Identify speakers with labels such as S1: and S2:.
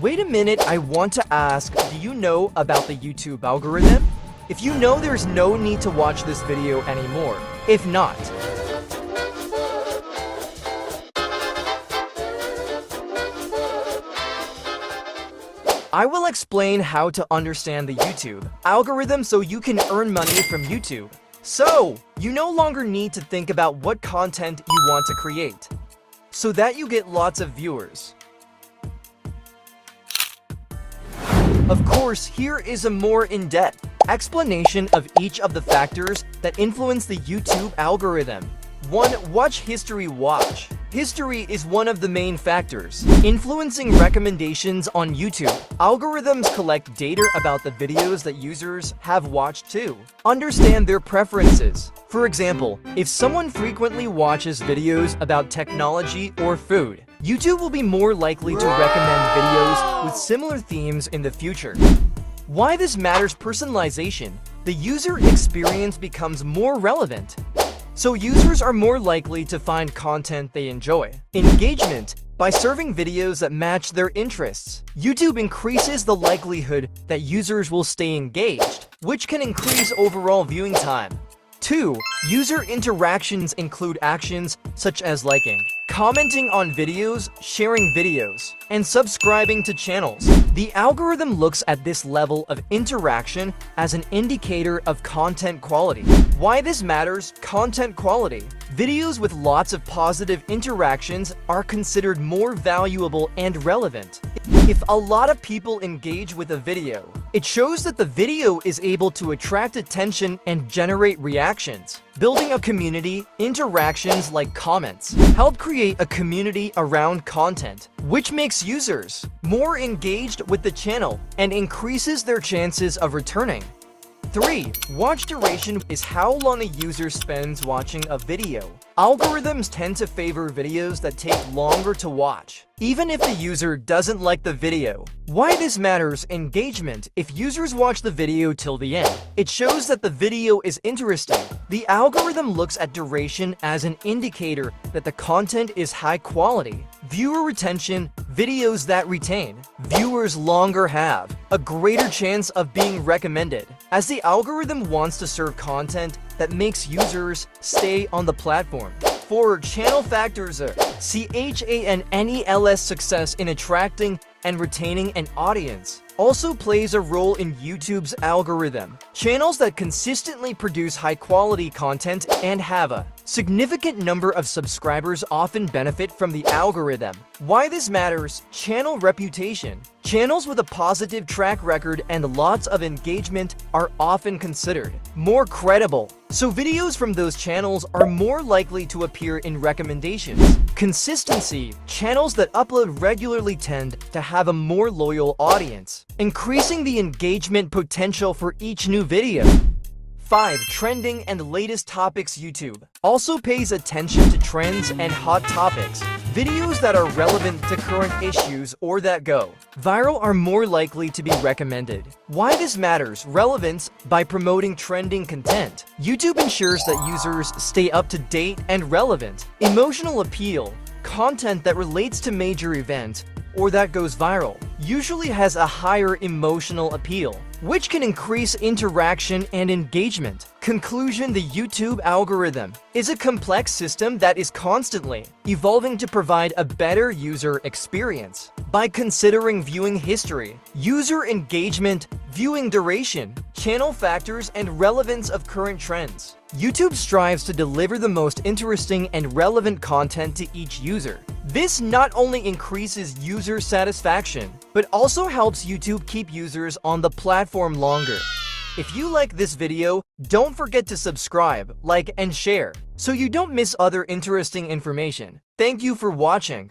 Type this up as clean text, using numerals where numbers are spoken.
S1: Wait a minute, I want to ask, do you know about the YouTube algorithm? If you know, there's no need to watch this video anymore. If not, I will explain how to understand the YouTube algorithm so you can earn money from YouTube. So, you no longer need to think about what content you want to create, so that you get lots of viewers. Of course, here is a more in-depth explanation of each of the factors that influence the YouTube algorithm. 1. Watch history. Watch history is one of the main factors influencing recommendations on YouTube. Algorithms collect data about the videos that users have watched to understand their preferences. For example, if someone frequently watches videos about technology or food, YouTube will be more likely to recommend videos with similar themes in the future. Why this matters: personalization. The user experience becomes more relevant, so users are more likely to find content they enjoy. Engagement. By serving videos that match their interests, YouTube increases the likelihood that users will stay engaged, which can increase overall viewing time. 2. User interactions include actions such as liking, commenting on videos, sharing videos, and subscribing to channels. The algorithm looks at this level of interaction as an indicator of content quality. Why this matters: content quality. Videos with lots of positive interactions are considered more valuable and relevant. If a lot of people engage with a video, it shows that the video is able to attract attention and generate reactions. Building a community, interactions like comments help create a community around content, which makes users more engaged with the channel and increases their chances of returning. 3. Watch duration is how long a user spends watching a video. Algorithms tend to favor videos that take longer to watch, even if the user doesn't like the video. Why this matters: engagement. If users watch the video till the end, it shows that the video is interesting. The algorithm looks at duration as an indicator that the content is high quality. Viewer retention. Videos that retain viewers longer have a greater chance of being recommended, as the algorithm wants to serve content that makes users stay on the platform. 4. Channel factors. CHANNEL's success in attracting and retaining an audience also plays a role in YouTube's algorithm. Channels that consistently produce high-quality content and have a significant number of subscribers often benefit from the algorithm. Why this matters: channel reputation. Channels with a positive track record and lots of engagement are often considered more credible, so videos from those channels are more likely to appear in recommendations. Consistency. Channels that upload regularly tend to have a more loyal audience, increasing the engagement potential for each new video. 5. Trending and latest topics. YouTube also pays attention to trends and hot topics. Videos that are relevant to current issues or that go viral are more likely to be recommended. Why this matters: relevance. By promoting trending content, YouTube ensures that users stay up to date and relevant. Emotional appeal. Content that relates to major events or that goes viral usually has a higher emotional appeal, which can increase interaction and engagement. Conclusion: the YouTube algorithm is a complex system that is constantly evolving to provide a better user experience. By considering viewing history, user engagement, viewing duration, channel factors, and relevance of current trends, YouTube strives to deliver the most interesting and relevant content to each user. This not only increases user satisfaction, but also helps YouTube keep users on the platform longer. If you like this video, don't forget to subscribe, like, and share, so you don't miss other interesting information. Thank you for watching.